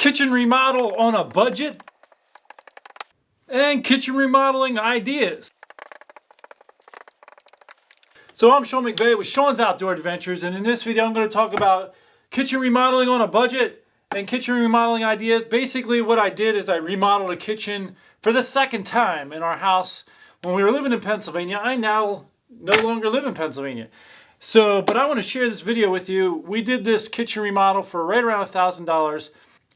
kitchen remodel on a budget, and kitchen remodeling ideas. So I'm Sean McVeigh with Sean's Outdoor Adventures, and in this video I'm going to talk about kitchen remodeling on a budget and kitchen remodeling ideas. Basically what I did is I remodeled a kitchen for the second time in our house. When we were living in Pennsylvania, I now no longer live in Pennsylvania. But I want to share this video with you. We did this kitchen remodel for right around $1,000.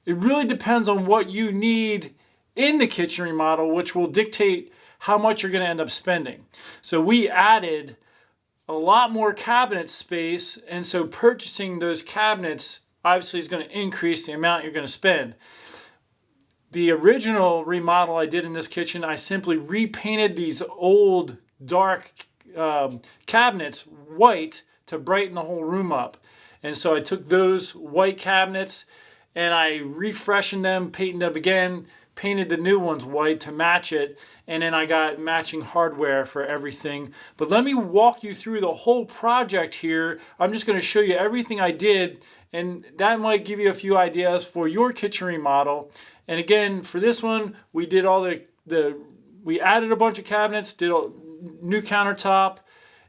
It really depends on what you need in the kitchen remodel, which will dictate how much you're going to end up spending. So we added a lot more cabinet space, and so purchasing those cabinets obviously is going to increase the amount you're going to spend. The original remodel I did in this kitchen, I simply repainted these old dark cabinets white to brighten the whole room up. And so I took those white cabinets and I refreshened them, painted them again, painted the new ones white to match it, and then I got matching hardware for everything. But let me walk you through the whole project here. I'm just going to show you everything I did, and that might give you a few ideas for your kitchen remodel. And again, for this one, we did all we added a bunch of cabinets, did a new countertop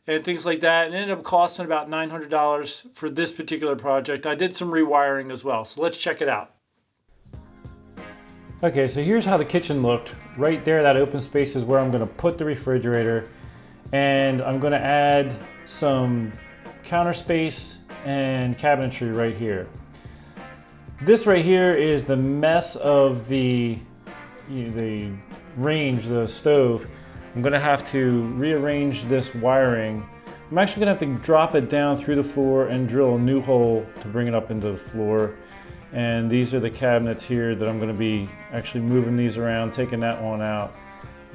and things like that, and it ended up costing about $900 for this particular project. I did some rewiring as well, so let's check it out. Okay, so here's how the kitchen looked. Right there, that open space is where I'm going to put the refrigerator, and I'm going to add some counter space and cabinetry right here. This right here is the mess of the range, the stove. I'm going to have to rearrange this wiring. I'm actually going to have to drop it down through the floor and drill a new hole to bring it up into the floor. And these are the cabinets here that I'm going to be actually moving these around, taking that one out.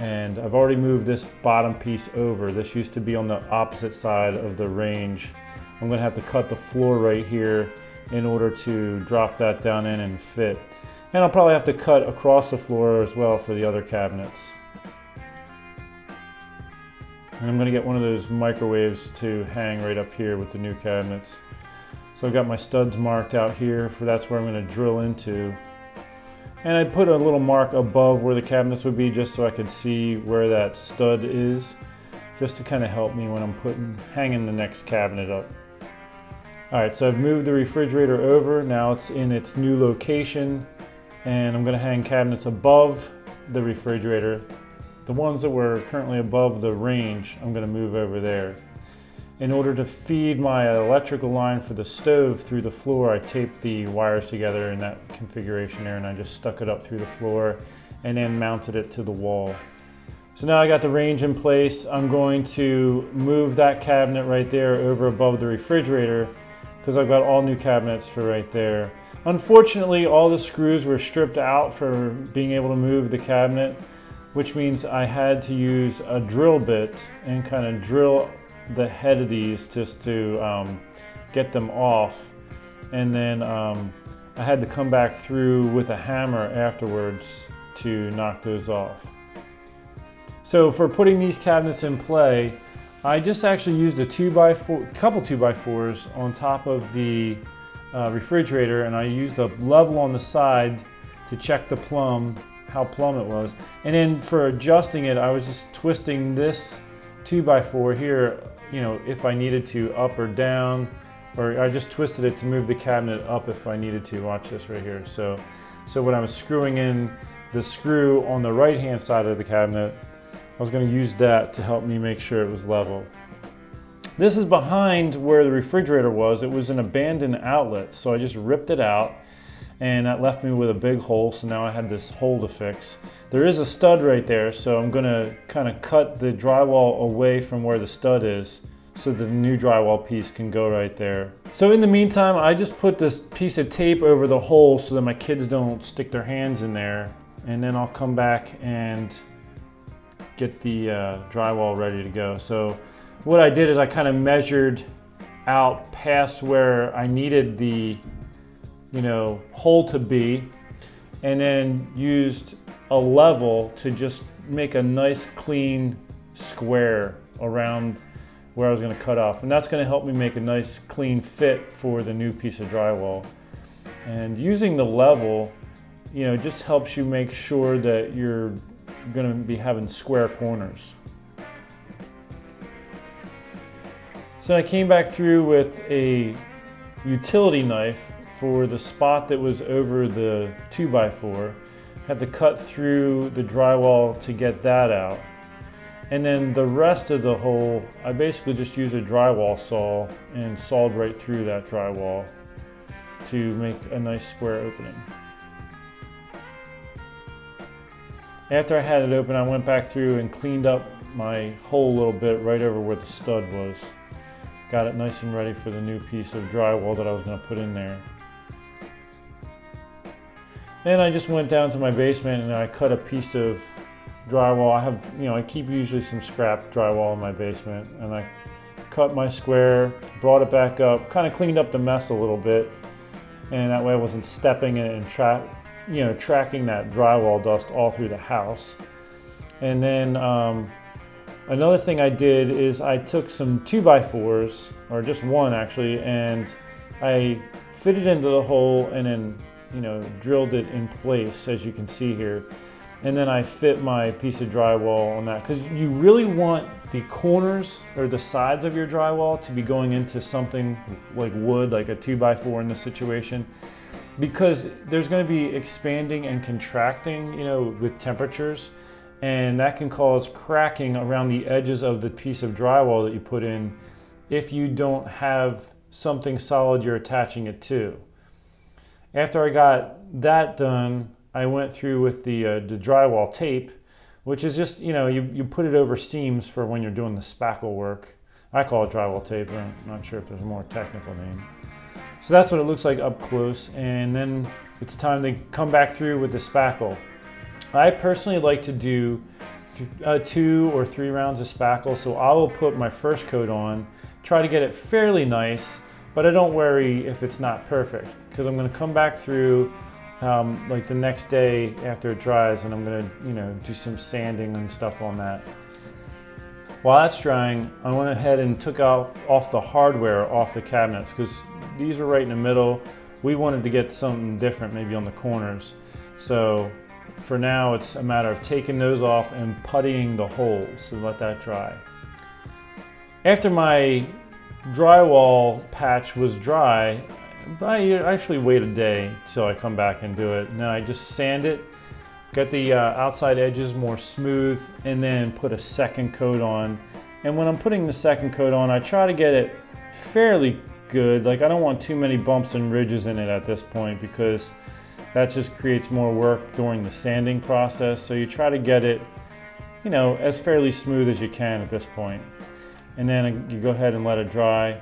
And I've already moved this bottom piece over. This used to be on the opposite side of the range. I'm going to have to cut the floor right here in order to drop that down in and fit. And I'll probably have to cut across the floor as well for the other cabinets. And I'm going to get one of those microwaves to hang right up here with the new cabinets. So I've got my studs marked out here, for that's where I'm going to drill into. And I put a little mark above where the cabinets would be just so I could see where that stud is, just to kind of help me when I'm hanging the next cabinet up. Alright, so I've moved the refrigerator over. Now it's in its new location, and I'm going to hang cabinets above the refrigerator. The ones that were currently above the range, I'm going to move over there. In order to feed my electrical line for the stove through the floor, I taped the wires together in that configuration there, and I just stuck it up through the floor and then mounted it to the wall. So now I got the range in place. I'm going to move that cabinet right there over above the refrigerator because I've got all new cabinets for right there. Unfortunately, all the screws were stripped out for being able to move the cabinet, which means I had to use a drill bit and kind of drill the head of these just to get them off. And then I had to come back through with a hammer afterwards to knock those off. So for putting these cabinets in play, I just actually used a couple 2x4s on top of the refrigerator, and I used a level on the side to check the how plumb it was. And then for adjusting it, I was just twisting this 2x4 here, if I needed to, up or down, or I just twisted it to move the cabinet up if I needed to. Watch this right here. So when I was screwing in the screw on the right hand side of the cabinet, I was going to use that to help me make sure it was level. This is behind where the refrigerator was. It was an abandoned outlet, so I just ripped it out, and that left me with a big hole, so now I had this hole to fix. There is a stud right there, so I'm going to kind of cut the drywall away from where the stud is so that the new drywall piece can go right there. So in the meantime, I just put this piece of tape over the hole so that my kids don't stick their hands in there, and then I'll come back and get the drywall ready to go. So what I did is I kind of measured out past where I needed the hole to be, and then used a level to just make a nice clean square around where I was going to cut off, and that's going to help me make a nice clean fit for the new piece of drywall. And using the level, you know, it just helps you make sure that you're going to be having square corners. So I came back through with a utility knife for the spot that was over the 2x4. Had to cut through the drywall to get that out. And then the rest of the hole, I basically just used a drywall saw and sawed right through that drywall to make a nice square opening. After I had it open, I went back through and cleaned up my hole a little bit right over where the stud was. Got it nice and ready for the new piece of drywall that I was going to put in there. Then I just went down to my basement and I cut a piece of drywall. I keep usually some scrap drywall in my basement, and I cut my square, brought it back up, kind of cleaned up the mess a little bit, and that way I wasn't stepping in it and tracking that drywall dust all through the house. And then another thing I did is I took some 2x4s, or just one actually, and I fitted into the hole and then drilled it in place, as you can see here. And then I fit my piece of drywall on that, because you really want the corners or the sides of your drywall to be going into something like wood, like a 2x4 in this situation, because there's going to be expanding and contracting, with temperatures, and that can cause cracking around the edges of the piece of drywall that you put in if you don't have something solid you're attaching it to. After I got that done, I went through with the drywall tape, which is just, you put it over seams for when you're doing the spackle work. I call it drywall tape, but I'm not sure if there's a more technical name. So that's what it looks like up close, and then it's time to come back through with the spackle. I personally like to do 2 or 3 rounds of spackle, so I will put my first coat on, try to get it fairly nice, but I don't worry if it's not perfect, because I'm going to come back through like the next day after it dries, and I'm going to do some sanding and stuff on that. While that's drying, I went ahead and took off the hardware off the cabinets, because these were right in the middle. We wanted to get something different maybe on the corners. So for now, it's a matter of taking those off and puttying the holes to let that dry. After my drywall patch was dry, I actually wait a day till I come back and do it. And then I just sand it, get the outside edges more smooth, and then put a second coat on. And when I'm putting the second coat on, I try to get it fairly good. Like, I don't want too many bumps and ridges in it at this point, because that just creates more work during the sanding process. So you try to get it, as fairly smooth as you can at this point. And then you go ahead and let it dry.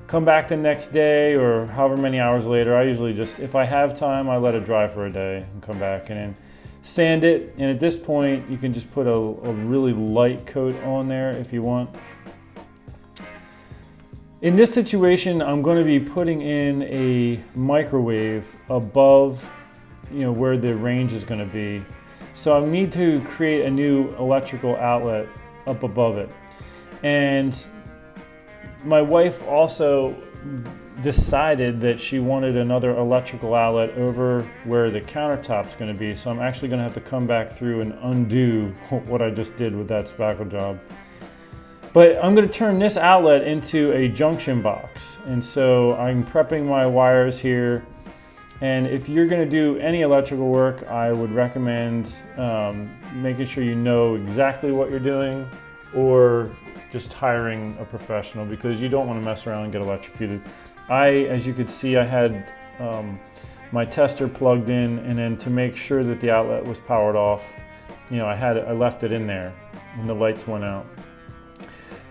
Come back the next day or however many hours later. I usually just, if I have time, I let it dry for a day and come back and then sand it. And at this point, you can just put a really light coat on there if you want. In this situation, I'm going to be putting in a microwave above, where the range is going to be. So I need to create a new electrical outlet up above it. And my wife also decided that she wanted another electrical outlet over where the countertop's going to be. So I'm actually going to have to come back through and undo what I just did with that spackle job. But I'm going to turn this outlet into a junction box. And so I'm prepping my wires here. And if you're going to do any electrical work, I would recommend making sure you know exactly what you're doing, or just hiring a professional, because you don't want to mess around and get electrocuted. As you could see, I had my tester plugged in, and then to make sure that the outlet was powered off, I left it in there, and the lights went out.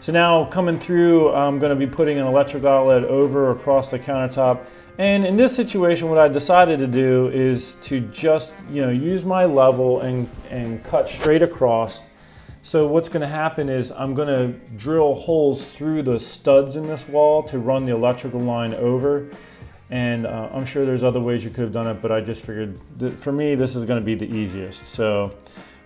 So now coming through, I'm going to be putting an electric outlet over across the countertop. And in this situation, what I decided to do is to just use my level and cut straight across. So what's going to happen is I'm going to drill holes through the studs in this wall to run the electrical line over. And I'm sure there's other ways you could have done it, but I just figured that for me, this is going to be the easiest. So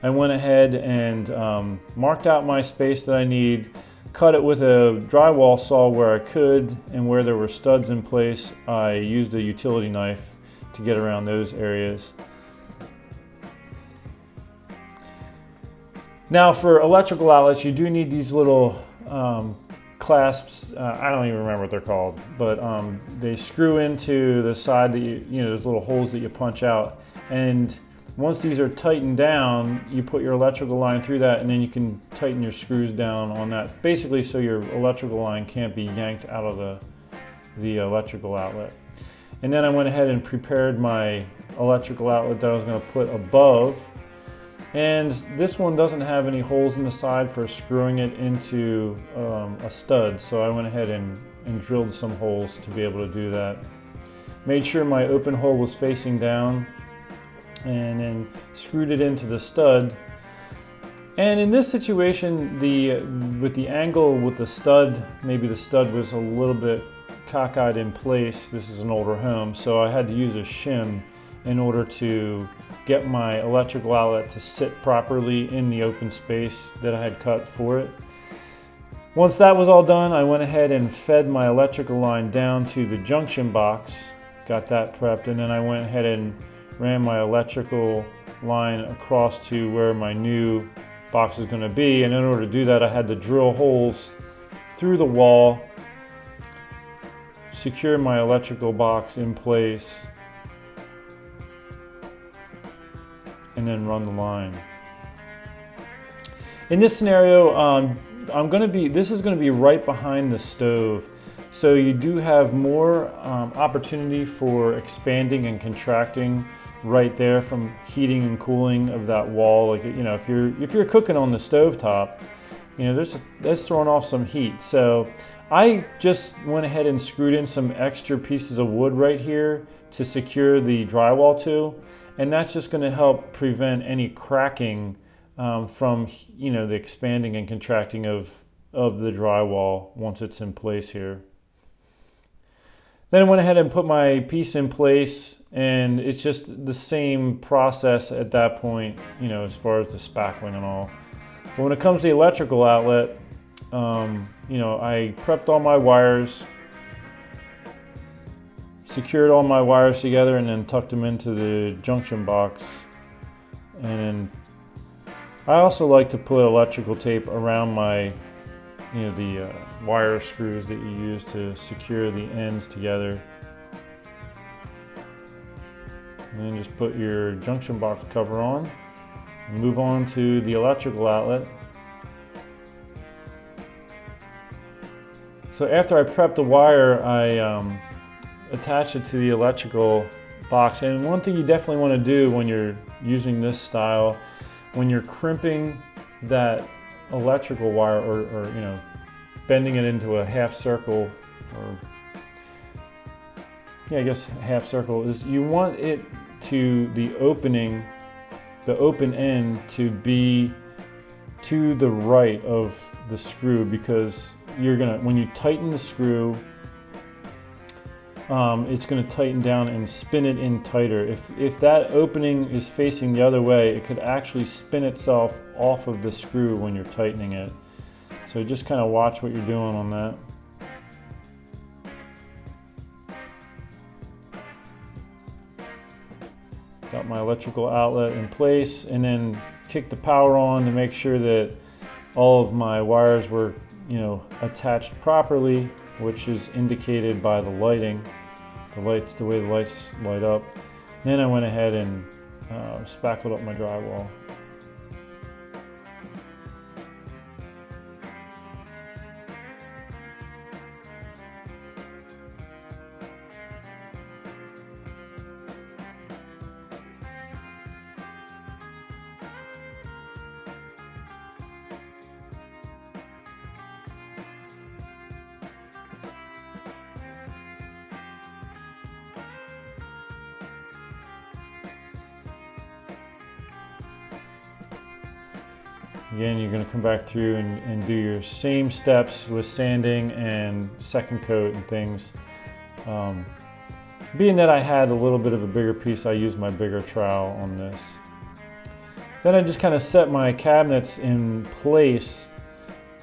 I went ahead and marked out my space that I need, cut it with a drywall saw where I could, and where there were studs in place, I used a utility knife to get around those areas. Now for electrical outlets, you do need these little clasps. I don't even remember what they're called, but they screw into the side that those little holes that you punch out. And once these are tightened down, you put your electrical line through that, and then you can tighten your screws down on that, basically so your electrical line can't be yanked out of the electrical outlet. And then I went ahead and prepared my electrical outlet that I was going to put above. And this one doesn't have any holes in the side for screwing it into a stud, so I went ahead and drilled some holes to be able to do that. Made sure my open hole was facing down, and then screwed it into the stud. And in this situation, with the angle with the stud, maybe the stud was a little bit cockeyed in place. This is an older home, so I had to use a shim in order to get my electrical outlet to sit properly in the open space that I had cut for it. Once that was all done, I went ahead and fed my electrical line down to the junction box, got that prepped, and then I went ahead and ran my electrical line across to where my new box is going to be. And in order to do that, I had to drill holes through the wall, secure my electrical box in place, and then run the line. In this scenario, this is going to be right behind the stove. So you do have more opportunity for expanding and contracting right there from heating and cooling of that wall. Like, if you're cooking on the stove top, that's throwing off some heat. So I just went ahead and screwed in some extra pieces of wood right here to secure the drywall to, and that's just going to help prevent any cracking from the expanding and contracting of the drywall once it's in place here. Then I went ahead and put my piece in place, and it's just the same process at that point, as far as the spackling and all. But when it comes to the electrical outlet, I prepped all my wires, secured all my wires together, and then tucked them into the junction box. And I also like to put electrical tape around my the wire screws that you use to secure the ends together. And then just put your junction box cover on and move on to the electrical outlet. So after I prepped the wire, I attached it to the electrical box. And one thing you definitely want to do when you're using this style, when you're crimping that electrical wire, or bending it into a half circle, or I guess half circle, is you want it to, the open end to be to the right of the screw, because when you tighten the screw, it's going to tighten down and spin it in tighter. If that opening is facing the other way, it could actually spin itself off of the screw when you're tightening it. So just kind of watch what you're doing on that. Got my electrical outlet in place, and then kick the power on to make sure that all of my wires were attached properly, which is indicated by the lighting, the way the lights light up. Then I went ahead and spackled up my drywall. Again, you're going to come back through and do your same steps with sanding and second coat and things. Being that I had a little bit of a bigger piece, I used my bigger trowel on this. Then I just kind of set my cabinets in place,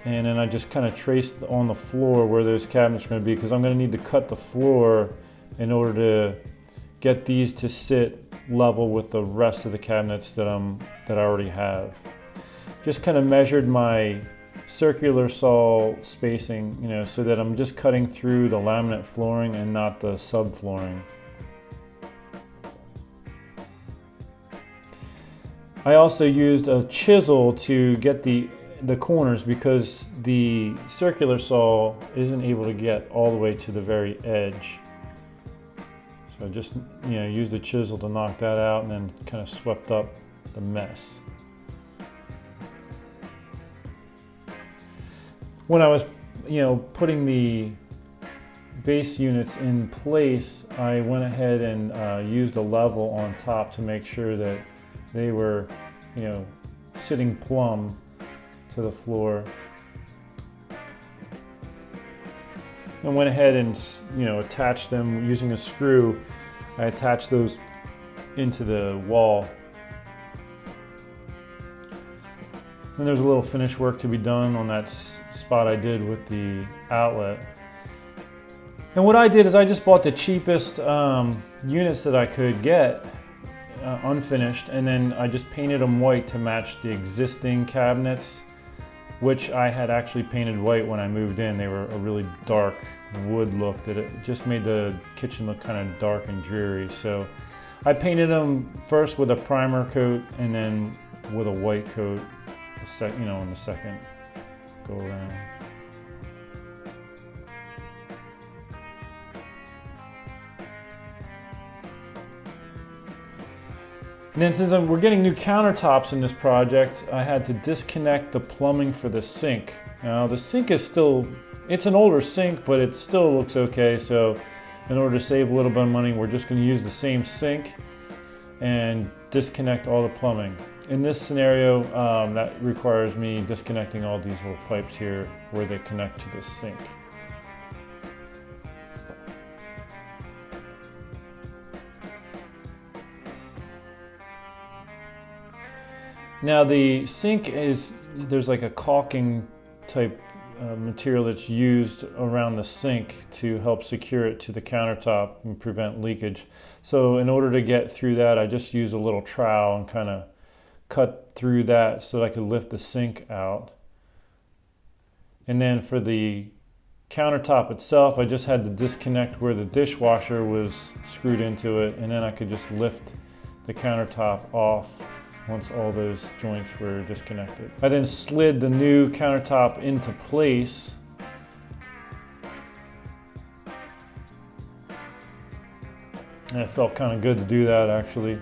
and then I just kind of traced on the floor where those cabinets are going to be, because I'm going to need to cut the floor in order to get these to sit level with the rest of the cabinets that I already have. just kind of measured my circular saw spacing, you know, so that I'm just cutting through the laminate flooring and not the subflooring. I also used a chisel to get the corners because the circular saw isn't able to get all the way to the very edge. So I just, you know, used a chisel to knock that out and then kind of swept up the mess. When I was, you know, putting the base units in place, I went ahead and used a level on top to make sure that they were, you know, sitting plumb to the floor. And went ahead and, you know, attached them using a screw. I attached those into the wall. And there's a little finish work to be done on that spot I did with the outlet. And what I did is I just bought the cheapest units that I could get unfinished, and then I just painted them white to match the existing cabinets, which I had actually painted white when I moved in. They were a really dark wood look that it just made the kitchen look kind of dark and dreary. So I painted them first with a primer coat and then with a white coat, you know, on the second go around. And then since we're getting new countertops in this project, I had to disconnect the plumbing for the sink. Now the sink is still, it's an older sink, but it still looks okay. So in order to save a little bit of money, we're just going to use the same sink and disconnect all the plumbing. In this scenario, that requires me disconnecting all these little pipes here where they connect to the sink. Now the sink is, there's like a caulking type material that's used around the sink to help secure it to the countertop and prevent leakage. So in order to get through that, I just use a little trowel and kind of cut through that so that I could lift the sink out. And then for the countertop itself, I just had to disconnect where the dishwasher was screwed into it, and then I could just lift the countertop off once all those joints were disconnected. I then slid the new countertop into place. And it felt kind of good to do that actually.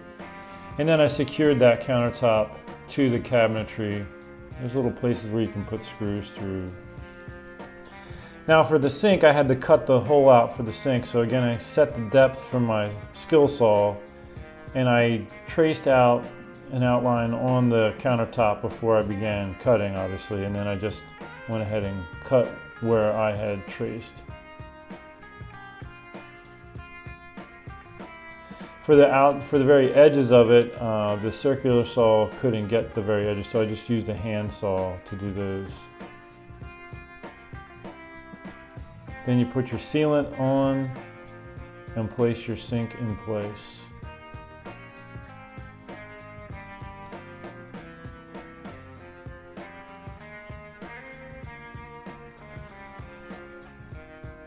And then I secured that countertop to the cabinetry. There's little places where you can put screws through. Now for the sink, I had to cut the hole out for the sink. So again, I set the depth from my skill saw and I traced out an outline on the countertop before I began cutting, obviously, and then I just went ahead and cut where I had traced. For the very edges of it, the circular saw couldn't get the very edges, so I just used a hand saw to do those. Then you put your sealant on and place your sink in place.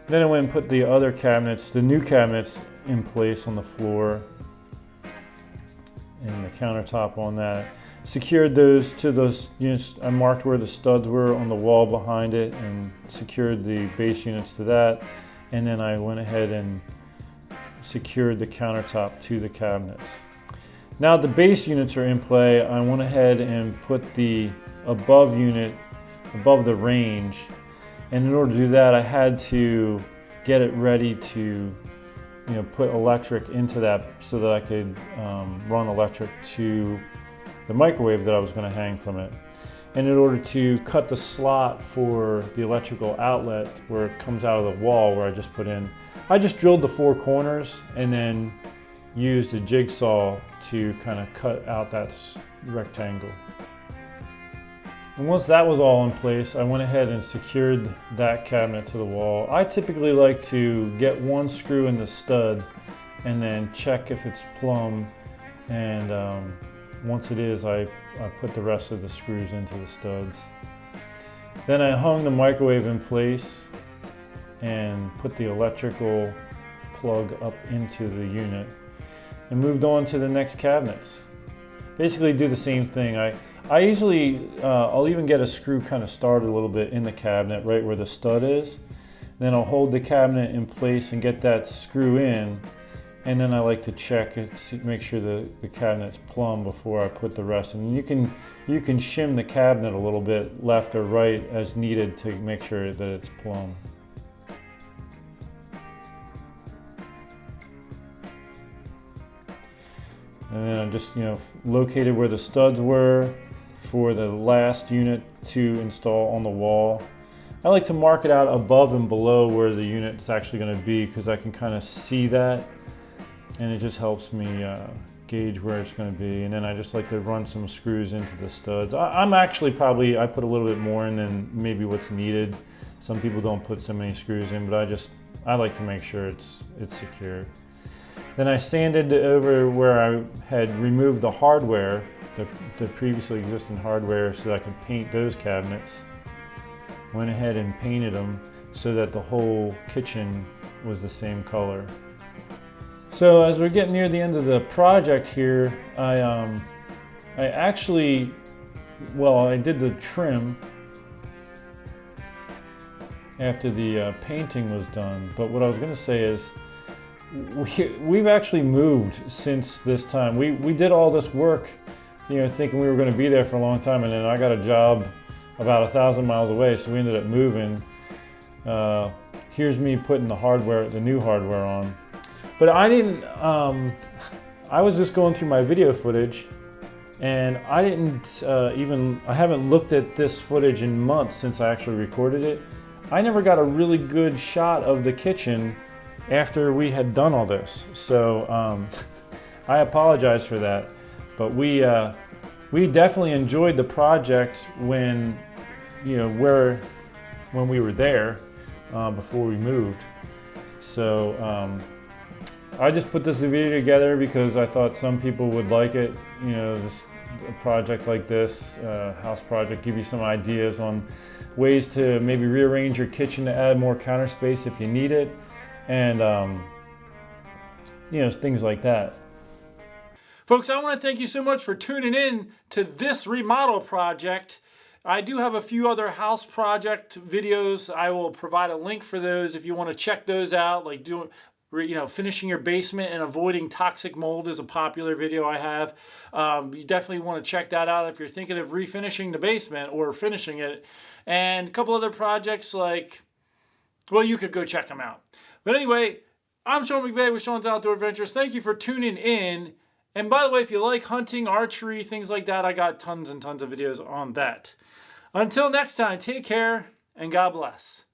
Then I went and put the other cabinets, the new cabinets, in place on the floor and the countertop on that. Secured those to those units. I marked where the studs were on the wall behind it and secured the base units to that. And then I went ahead and secured the countertop to the cabinets. Now the base units are in play, I went ahead and put the above unit above the range. And in order to do that, I had to get it ready to, put electric into that so that I could run electric to the microwave that I was going to hang from it. And in order to cut the slot for the electrical outlet where it comes out of the wall where I just put in, I just drilled the 4 corners and then used a jigsaw to kind of cut out that rectangle. And once that was all in place, I went ahead and secured that cabinet to the wall. I typically like to get one screw in the stud and then check if it's plumb and once it is, I put the rest of the screws into the studs. Then I hung the microwave in place and put the electrical plug up into the unit and moved on to the next cabinets. Basically do the same thing. I usually, I'll even get a screw kind of started a little bit in the cabinet right where the stud is. Then I'll hold the cabinet in place and get that screw in, and then I like to check it, make sure the cabinet's plumb before I put the rest in. You can shim the cabinet a little bit left or right as needed to make sure that it's plumb. And then I just, located where the studs were for the last unit to install on the wall. I like to mark it out above and below where the unit's actually going to be, because I can kind of see that, and it just helps me gauge where it's going to be. And then I just like to run some screws into the studs. I'm actually I put a little bit more in than maybe what's needed. Some people don't put so many screws in, but I like to make sure it's secure. Then I sanded over where I had removed the hardware, the previously existing hardware, so that I could paint those cabinets. Went ahead and painted them so that the whole kitchen was the same color. So as we're getting near the end of the project here, I did the trim after the painting was done. But what I was going to say is, we've actually moved since this time. We did all this work, thinking we were going to be there for a long time, and then I got a job about 1,000 miles away, so we ended up moving. Here's me putting the new hardware on. But I didn't, I was just going through my video footage, and I haven't looked at this footage in months since I actually recorded it. I never got a really good shot of the kitchen after we had done all this. So I apologize for that, but we definitely enjoyed the project when we were there before we moved. So I just put this video together because I thought some people would like it. A project like this, house project, give you some ideas on ways to maybe rearrange your kitchen to add more counter space if you need it, and things like that. Folks, I want to thank you so much for tuning in to this remodel project. I do have a few other house project videos. I will provide a link for those if you want to check those out, like finishing your basement and avoiding toxic mold is a popular video I have. You definitely want to check that out if you're thinking of refinishing the basement or finishing it. And a couple other projects you could go check them out. But anyway, I'm Sean McVeigh with Sean's Outdoor Adventures. Thank you for tuning in. And by the way, if you like hunting, archery, things like that, I got tons and tons of videos on that. Until next time, take care and God bless.